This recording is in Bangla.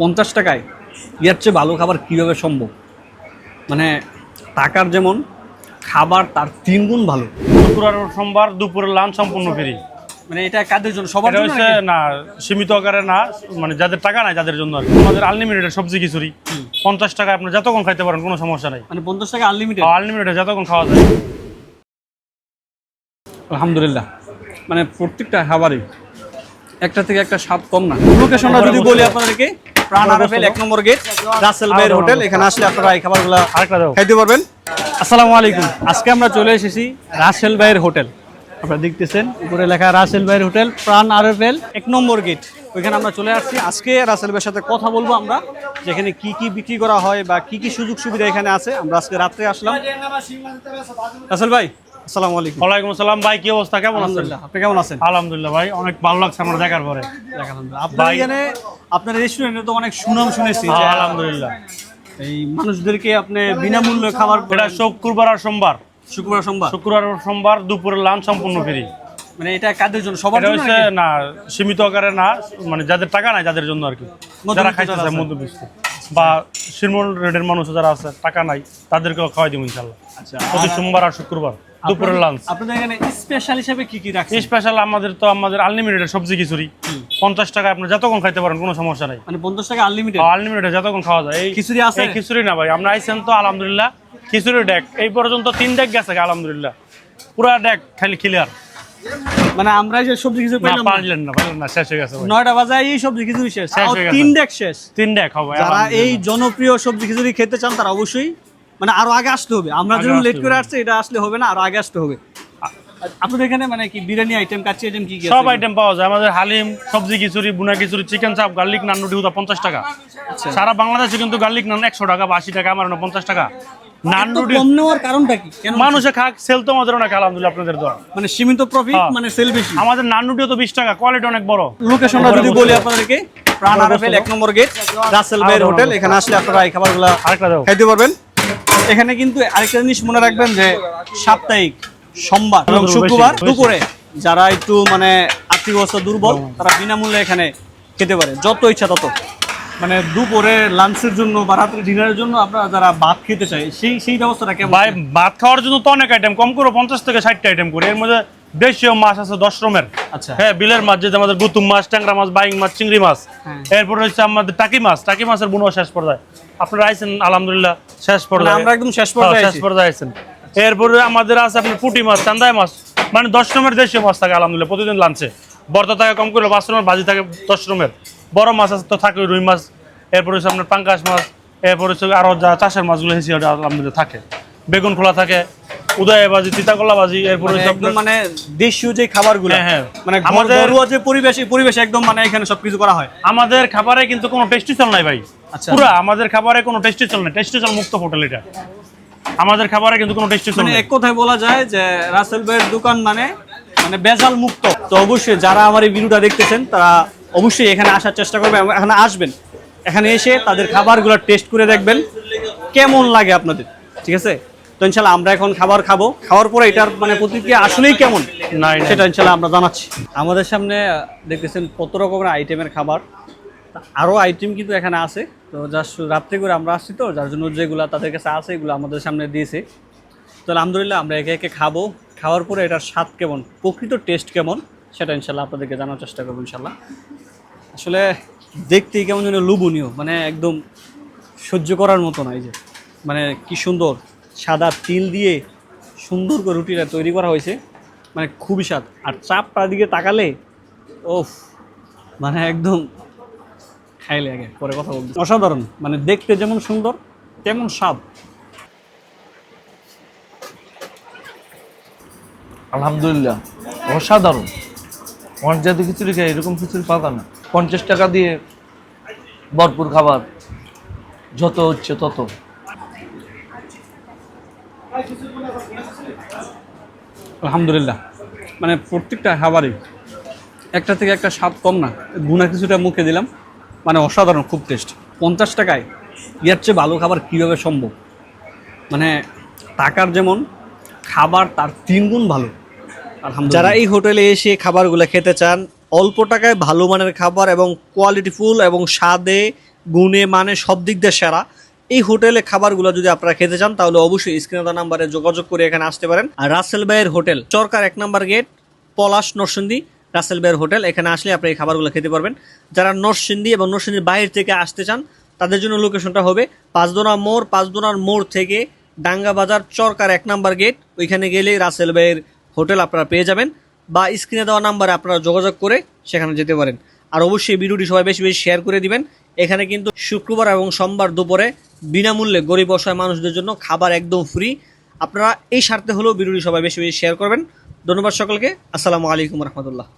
50 টাকায় এর চেয়ে ভালো খাবার কীভাবে সম্ভব? মানে টাকার যেমন খাবার তার 3 গুণ ভালো। শুক্র আর সোমবার দুপুরের লাঞ্চ সম্পূর্ণ ফ্রি। মানে এটা কাদের জন্য? সবার এটা জন্য হচ্ছে নাকি? না, সীমিত আকারে না, মানে যাদের টাকা নাই তাদের জন্য আর কি। আমাদের আনলিমিটেড সবজি খিচুড়ি 50 টাকায় আপনি যতক্ষণ খাইতে পারেন, কোনো সমস্যা নাই। মানে 50 টাকা আনলিমিটেড? আনলিমিটেড যতক্ষণ খাওয়া যায়। আলহামদুলিল্লাহ, মানে প্রত্যেকটা খাবারই একটা থেকে একটা স্বাদ কম না। লোকেশনটা যদি বলি আপনাদেরকে, প্রাণ আরএফএল 1 নম্বর গেট, রাসেল ভাইয়ের হোটেল। এখানে আসলে আপনারা এই খাবারগুলো আরেকটা দাও। খাইতে পারবেন। আসসালামু আলাইকুম, আজকে আমরা চলে এসেছি রাসেল ভাইয়ের হোটেল। আপনারা দেখতেছেন উপরে লেখা রাসেল ভাইয়ের হোটেল, প্রাণ আরএফএল 1 নম্বর গেট। ওইখানে আমরা চলে আসছি। আজকে রাসেল ভাইয়ের সাথে কথা বলবো আমরা, যেখানে কি কি বিক্রি করা হয় বা কি কি সুযোগ সুবিধা এখানে আছে। আমরা আজকে রাত্রে আসলাম। রাসেল ভাই আসসালামু আলাইকুম। ওয়ালাইকুম আসসালাম ভাই, কি অবস্থা, কেমন আছেন? আলহামদুলিল্লাহ, আপনি কেমন আছেন? আলহামদুলিল্লাহ ভাই, অনেক ভালো লাগছে আমরা দেখার পরে। আপনার এখানে আপনার রেস্টুরেন্টে তো অনেক সুনাম শুনেছি যে আলহামদুলিল্লাহ এই মানুষদেরকে আপনি বিনামূল্যে খাবার। এটা শুক্রবার আর সোমবার, শুক্রবার সোমবার সোমবার দুপুরের লাঞ্চ সম্পূর্ণ ফ্রি। মানে এটা কাদের জন্য? সবার এটা জন্য হচ্ছে নাকি? না, সীমিত আকারে না, মানে যাদের টাকা নাই তাদের জন্য আর কি। যারা খাইতে চায় আছে। মধ্যবিত্ত বা শ্রীমন রেডের মানুষ যারা আছে, টাকা নাই, তাদেরকেও খাওয়াই দিব ইনশাল্লাহ। আচ্ছা, প্রতি সোমবার আর শুক্রবার দুপুরের লাঞ্চ। আপনাদের এখানে স্পেশাল হিসেবে কি কি রাখছেন? স্পেশাল আমাদের আনলিমিটেড সবজি খিচুড়ি 50 টাকায় আপনি যতক্ষণ খাইতে পারেন, কোনো সমস্যা নাই। মানে 50 টাকা আনলিমিটেড? আনলিমিটেড যতক্ষণ খাওয়া যায়। এই খিচুড়ি আছে? এই খিচুড়ি না ভাই, আমরা আইছেন তো আলহামদুলিল্লাহ, খিচুড়ি ডেক এই পর্যন্ত 3 ডেক গেছে আলহামদুলিল্লাহ, পুরা ডেক খালি ক্লিয়ার। মানে আমরা যে সবজি কিছু না পেলাম না, পারলেন না, শেষ হয়ে গেছে ভাই। 9টা বাজায় এই সবজি খিচুড়ি শেষ, শেষ হয়ে গেছে। 3 ডেক শেষ। 3 ডেক হবে। যারা এই জনপ্রিয় সবজি খিচুড়ি খেতে চান তারা অবশ্যই মানে আরো আগে আসতে হবে। আমরা আগে যেরকম আসতে লেট করে হবে। আসছে, এটা আসলে হবে না, আরো আগে আসতে হবে। আপনাদের এখানে মানে কি বিরিয়ানি আইটেম, কাচ্চি আইটেম কি কি আছে? সব আইটেম পাওয়া যায় আমাদের। হালিম, সবজি খিচুড়ি, বুনা খিচুড়ি, চিকেন চাপ, গার্লিক নান, রুটি হুদা 50 টাকা। সারা বাংলাদেশে কিন্তু গার্লিক নান 100 টাকা বা 80 টাকা, আমার 50 টাকা। নান এত রুটি কম নেওয়ার কারণটা কি? কেন মানুষে খাক, সেল তো আমাদের অনেক আলহামদুলিল্লাহ, আপনাদের দোয়া। মানে সীমিত প্রফিট, হ্যাঁ। মানে সেল বেশি। আমাদের নান রুটিও তো 20 টাকা, কোয়ালিটি অনেক বড়। লোকেশনটা যদি বলি আপনাদেরকে, প্রাণ আরএফএল 1 নম্বর গেট, রাসেল ভাইয়ের হোটেল। এখানে আসলে আপনারা এই খাবারগুলো আরেকটা দাও। খাইতে পারবেন। এখানে কিন্তু আরেকটা জিনিস মনে রাখবেন যে সাপ্তাহিক সোমবার এবং শুক্রবার দুপুরে যারা একটু মানে আর্থিক অবস্থা দুর্বল, তারা বিনামূল্যে এখানে খেতে পারে, যত ইচ্ছা তত। মানে দুপুরে লাঞ্চের জন্য বা রাত্রে ডিনারের জন্য আপনারা যারা ভাত খেতে চায়, সেই ব্যবস্থাটা কেমন? ভাই ভাত খাওয়ার জন্য তো অনেক আইটেম, কম করে 50 থেকে 60টা আইটেম করি। এর মধ্যে দেশীয় মাছ আছে 10 রকমের। আচ্ছা, হ্যাঁ, বিলের মাছ, যেটা আমাদের গুতুম মাছ, ট্যাংরা মাছ, বাইং মাছ, চিংড়ি মাছ। হ্যাঁ। এরপরে হচ্ছে আমাদের টাকি মাছের বুনো শেষ পর্যায়ে। আপনারা আইছেন আলহামদুলিল্লাহ, শেষ মানে পর্যায়ে। আমরা একদম শেষ পর্যায়ে শেষ পর্যায়ে আইছেন। এরপরে আমাদের আছে আপনার পুঁটি মাছ, চান্দাই মাছ, মানে 10 রকমের দেশীয় মাছ থাকে আলহামদুলিল্লাহ প্রতিদিন লাঞ্চে। বর্তা থাকে কম করে 5 রকমের, ভাজি থাকে 10 রকমের। বড় মাছ আছে তো থাকে রুই মাছ, এরপরে হচ্ছে আপনার পাঙ্কাশ মাছ, এরপরে হচ্ছে আরো যা চাষের মাছগুলো হেসি আলহামদুলিল্লাহ থাকে। বেগুন খোলা থাকে, উদয় ভাজি, তিতাকলা ভাজি, এরপরে হচ্ছে একদম মানে দেশীয় যে খাবারগুলো, হ্যাঁ, মানে আমাদের ঘরোয়া যে পরিবেশ একদম, মানে এখানে সবকিছু করা হয়। আমাদের খাবারে কিন্তু কোনো টেস্টি চল নাই ভাই। আচ্ছা। পুরা আমাদের খাবারে কোনো টেস্টি চল নাই, টেস্টি চল মুক্ত হোটেল এটা। আমাদের খাবারে কিন্তু কোনো টেস্টি চল মানে নাই। এক কথায় বলা যায় যে রাসেল ভাইয়ের দোকান মানে মানে বেজাল মুক্ত। তো অবশ্যই যারা আমার এই ভিডিওটা দেখতেছেন তারা অবশ্যই এখানে আসার চেষ্টা করবেন, এখানে আসবেন। এখানে এসে তাদের খাবারগুলো টেস্ট করে দেখবেন কেমন লাগে আপনাদের, ঠিক আছে? তো ইনশাল্লাহ আমরা এখন খাবার খাবো, খাওয়ার পরে এটার মানে প্রতিক্রিয়া আসলেই কেমন নাই, নাই। সেটা ইনশাল্লাহ আমরা জানাচ্ছি। আমাদের সামনে দেখতেছেন কত রকমের আইটেমের খাবার, আরও আইটেম কিন্তু এখানে আছে। তো জাস্ট রাত্রে করে আমরা আসছি, তো যার জন্য যেগুলো তাদের কাছে আছে এগুলো আমাদের সামনে দিয়েছে। তো আলহামদুলিল্লাহ আমরা একে একে খাবো, খাওয়ার পরে এটার স্বাদ কেমন, প্রকৃত টেস্ট কেমন, সেটা ইনশাল্লাহ আপনাদেরকে জানার চেষ্টা করবো ইনশাল্লাহ। আসলে দেখতেই কেমন যেন লোভনীয়, মানে একদম সহ্য করার মতো না। এই যে মানে কি সুন্দর সাদা তিল দিয়ে সুন্দর করে রুটিটা তৈরি করা হয়েছে, মানে খুবই স্বাদ। আর চাপটার দিকে তাকালে ওফ, মানে একদম খাইলে আগে পরে কথা বলছি, অসাধারণ। মানে দেখতে যেমন সুন্দর তেমন স্বাদ। আলহামদুলিল্লাহ, অসাধারণ। মর্যাদা খিচুড়ি খাই, এরকম খিচুড়ি পাতা না। 50 টাকা দিয়ে ভরপুর খাবার, যত হচ্ছে তত। আলহামদুলিল্লাহ, মানে প্রত্যেকটা খাবারই একটা থেকে একটা স্বাদ কম না। গুনা কিছুটা মুখে দিলাম, মানে অসাধারণ, খুব টেস্ট। 50 টাকায় এর চেয়ে ভালো খাবার কীভাবে সম্ভব? মানে টাকার যেমন খাবার তার 3 গুণ ভালো। আলহামদুলিল্লাহ, যারা এই হোটেলে এসে খাবারগুলো খেতে চান, অল্প টাকায় ভালো মানের খাবার এবং কোয়ালিটিফুল এবং স্বাদে গুণে মানে সব দিক দিয়ে সেরা। এই হোটেলে খাবারগুলো যদি আপনারা খেতে চান তাহলে অবশ্যই স্ক্রিনে দেওয়া নাম্বারে যোগাযোগ করে এখানে আসতে পারেন। আর রাসেল ভাইয়ের হোটেল চরকার 1 নম্বর গেট, পলাশ নরসিংদী, রাসেল ভাইয়ের হোটেল, এখানে আসলে আপনি এই খাবারগুলো খেতে পারবেন। যারা নরসিংদী এবং নরসিংদীর বাইরে থেকে আসতে চান তাদের জন্য লোকেশনটা হবে পাঁচদোনার মোড় থেকে ডাঙ্গা বাজার চরকার 1 নম্বর গেট, ওইখানে গেলে রাসেল ভাইয়ের হোটেল আপনারা পেয়ে যাবেন, বা স্ক্রিনে দেওয়া নাম্বারে আপনারা যোগাযোগ করে সেখানে যেতে পারেন। আর অবশ্যই ভিডিওটি সবাই বেশি বেশি শেয়ার করে দিবেন। এখানে কিন্তু শুক্রবার এবং সোমবার দুপুরে বিনামূল্যে গরিব অসহায় মানুষদের জন্য খাবার একদম ফ্রি। আপনারা এই স্বার্থে হলেও ভিডিওটি সবাই বেশি বেশি শেয়ার করবেন। ধন্যবাদ সকলকে। আসসালামু আলাইকুম রহমতুল্লাহ।